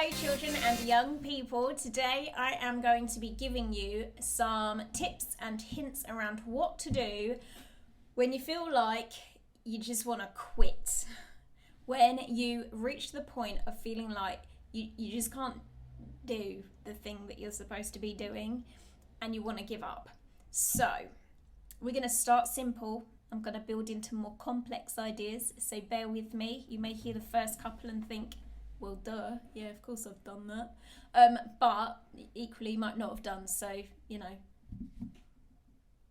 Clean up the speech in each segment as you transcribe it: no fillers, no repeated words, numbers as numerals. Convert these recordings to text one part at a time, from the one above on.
Hello children and young people. Today I am going to be giving you some tips and hints around what to do when you feel like you just want to quit. When you reach the point of feeling like you just can't do the thing that you're supposed to be doing and you want to give up. So we're going to start simple. I'm going to build into more complex ideas, so bear with me. You may hear the first couple and think, well, duh, yeah, of course I've done that. But equally, you might not have done, so,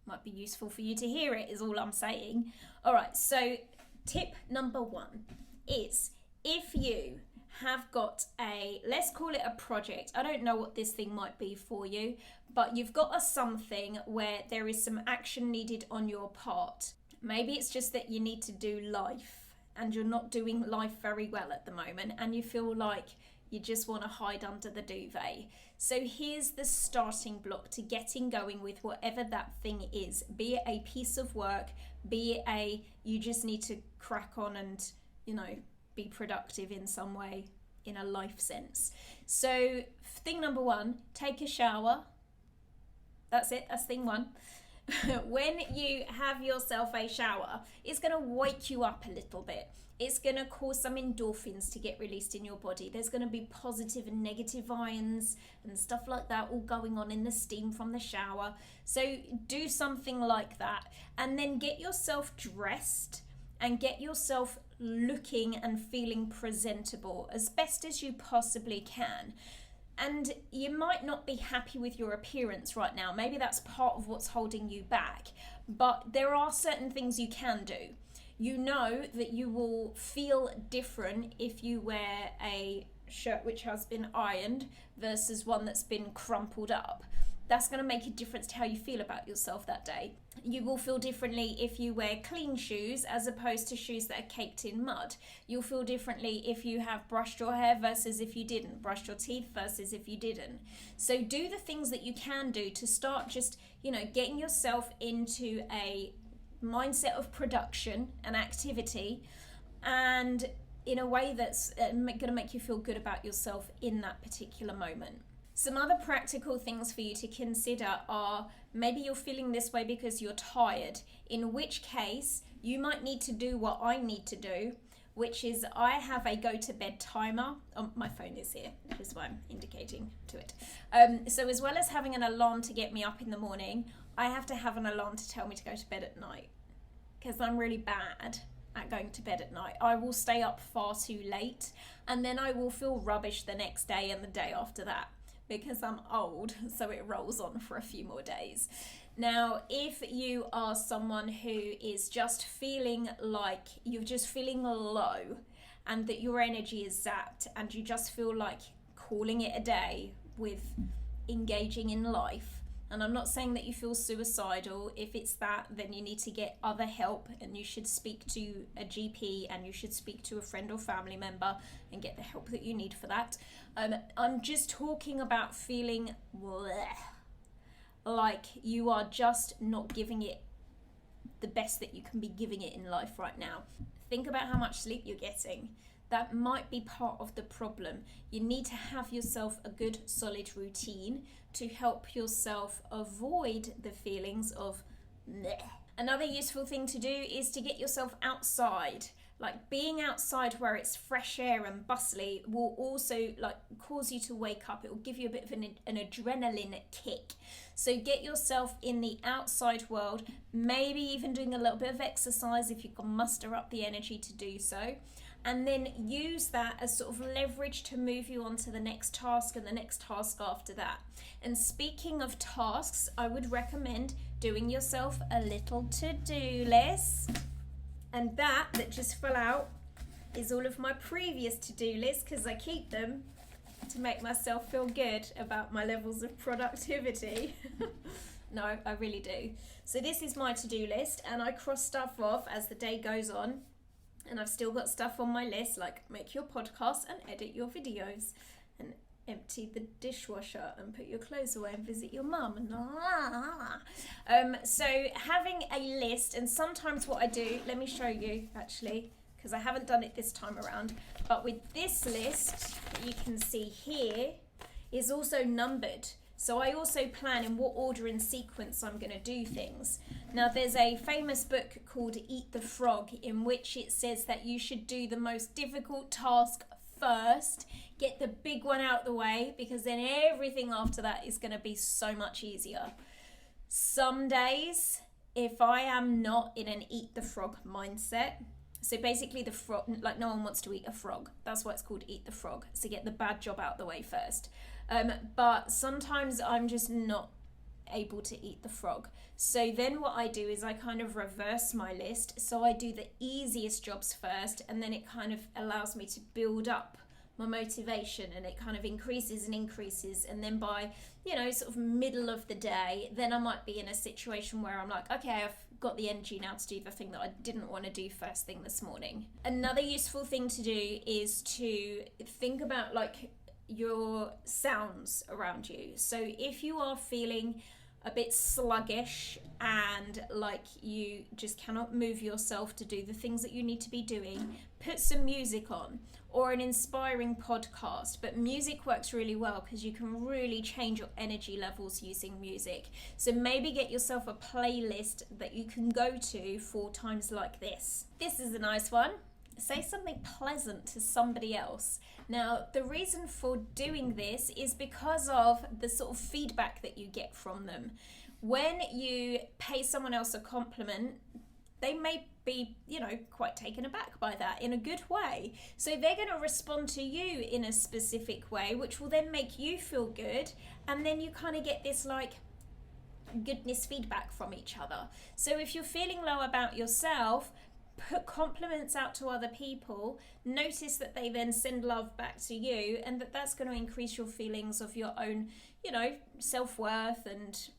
might be useful for you to hear it, is all I'm saying. All right, so tip number 1 is if you have got let's call it a project. I don't know what this thing might be for you, but you've got a something where there is some action needed on your part. Maybe it's just that you need to do life and you're not doing life very well at the moment and you feel like you just want to hide under the duvet. So here's the starting block to getting going with whatever that thing is, be it a piece of work, be it you just need to crack on and, be productive in some way in a life sense. So thing number 1, take a shower. That's it, that's thing 1. When you have yourself a shower, it's going to wake you up a little bit. It's going to cause some endorphins to get released in your body. There's going to be positive and negative ions and stuff like that all going on in the steam from the shower. So do something like that and then get yourself dressed and get yourself looking and feeling presentable as best as you possibly can. And you might not be happy with your appearance right now. Maybe that's part of what's holding you back. But there are certain things you can do. You know that you will feel different if you wear a shirt which has been ironed versus one that's been crumpled up. That's going to make a difference to how you feel about yourself that day. You will feel differently if you wear clean shoes as opposed to shoes that are caked in mud. You'll feel differently if you have brushed your hair versus if you didn't, brushed your teeth versus if you didn't. So do the things that you can do to start just, getting yourself into a mindset of production and activity, and in a way that's going to make you feel good about yourself in that particular moment. Some other practical things for you to consider are maybe you're feeling this way because you're tired, in which case you might need to do what I need to do, which is I have a go to bed timer. Oh, my phone is here, which is why I'm indicating to it. So as well as having an alarm to get me up in the morning, I have to have an alarm to tell me to go to bed at night because I'm really bad at going to bed at night. I will stay up far too late and then I will feel rubbish the next day and the day after that, because I'm old, so it rolls on for a few more days. Now, if you are someone who is just feeling like you're just feeling low and that your energy is zapped and you just feel like calling it a day with engaging in life, and I'm not saying that you feel suicidal. If it's that, then you need to get other help and you should speak to a GP and you should speak to a friend or family member and get the help that you need for that. I'm just talking about feeling like you are just not giving it the best that you can be giving it in life right now. Think about how much sleep you're getting. That might be part of the problem. You need to have yourself a good solid routine to help yourself avoid the feelings of meh. Another useful thing to do is to get yourself outside. Like being outside where it's fresh air and bustly will also cause you to wake up. It will give you a bit of an adrenaline kick. So get yourself in the outside world, maybe even doing a little bit of exercise if you can muster up the energy to do so. And then use that as sort of leverage to move you on to the next task and the next task after that. And speaking of tasks, I would recommend doing yourself a little to-do list. And that just fell out is all of my previous to-do lists, because I keep them to make myself feel good about my levels of productivity. No, I really do. So this is my to-do list, and I cross stuff off as the day goes on. And I've still got stuff on my list like make your podcast and edit your videos and empty the dishwasher and put your clothes away and visit your mum. So having a list, and sometimes what I do, let me show you actually, because I haven't done it this time around. But with this list that you can see here is also numbered. So I also plan in what order and sequence I'm going to do things. Now there's a famous book called Eat the Frog, in which it says that you should do the most difficult task first, get the big one out the way, because then everything after that is going to be so much easier. Some days, if I am not in an eat the frog mindset, so basically the frog, like no one wants to eat a frog. That's why it's called Eat the Frog. So get the bad job out the way first. But sometimes I'm just not able to eat the frog. So then what I do is I kind of reverse my list. So I do the easiest jobs first, and then it kind of allows me to build up my motivation, and it kind of increases and increases, and then by, you know, sort of middle of the day, then I might be in a situation where I'm like, okay, I've got the energy now to do the thing that I didn't want to do first thing this morning. Another useful thing to do is to think about like your sounds around you. So if you are feeling a bit sluggish and like you just cannot move yourself to do the things that you need to be doing, put some music on or an inspiring podcast. But music works really well because you can really change your energy levels using music. So maybe get yourself a playlist that you can go to for times like this. This is a nice one. Say something pleasant to somebody else. Now, the reason for doing this is because of the sort of feedback that you get from them. When you pay someone else a compliment, they may be, you know, quite taken aback by that in a good way. So they're going to respond to you in a specific way, which will then make you feel good. And then you kind of get this like goodness feedback from each other. So if you're feeling low about yourself, put compliments out to other people, notice that they then send love back to you, and that's going to increase your feelings of your own, you know, self-worth and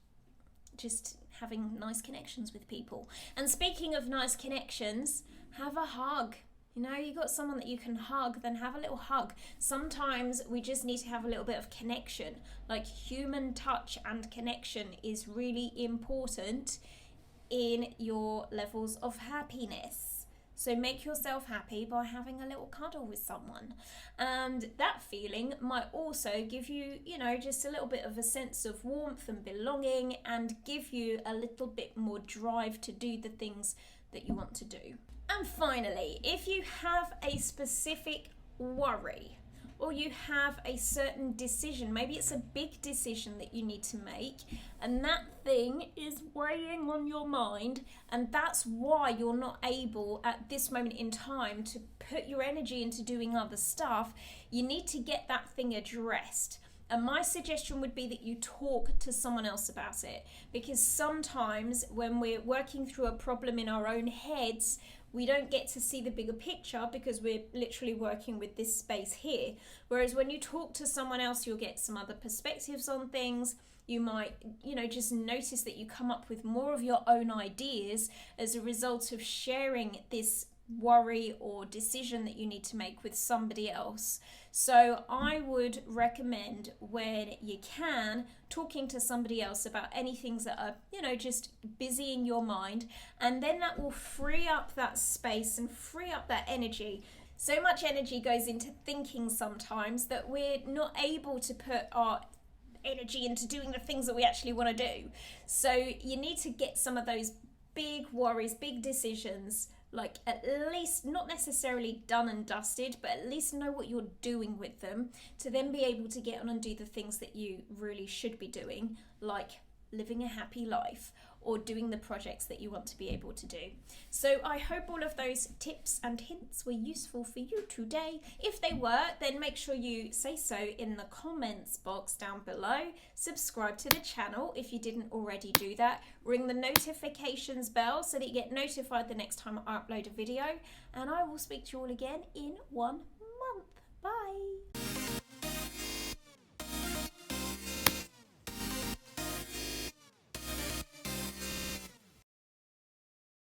just having nice connections with people. And speaking of nice connections, have a hug. You know, you got someone that you can hug, then have a little hug. Sometimes we just need to have a little bit of connection. Like human touch and connection is really important in your levels of happiness. So make yourself happy by having a little cuddle with someone. And that feeling might also give you, you know, just a little bit of a sense of warmth and belonging, and give you a little bit more drive to do the things that you want to do. And finally, if you have a specific worry, or you have a certain decision, maybe it's a big decision that you need to make, and that thing is weighing on your mind, and that's why you're not able at this moment in time to put your energy into doing other stuff, you need to get that thing addressed. And my suggestion would be that you talk to someone else about it, because sometimes when we're working through a problem in our own heads, we don't get to see the bigger picture because we're literally working with this space here. Whereas when you talk to someone else, you'll get some other perspectives on things. You might, you know, just notice that you come up with more of your own ideas as a result of sharing this worry or decision that you need to make with somebody else. So I would recommend, when you can, talking to somebody else about any things that are, you know, just busy in your mind, and then that will free up that space and free up that energy. So much energy goes into thinking sometimes that we're not able to put our energy into doing the things that we actually want to do. So you need to get some of those big worries, big decisions, like at least not necessarily done and dusted, but at least know what you're doing with them, to then be able to get on and do the things that you really should be doing, like living a happy life or doing the projects that you want to be able to do. So I hope all of those tips and hints were useful for you today. If they were, then make sure you say so in the comments box down below. Subscribe to the channel if you didn't already do that. Ring the notifications bell so that you get notified the next time I upload a video. And I will speak to you all again in 1 month. Bye.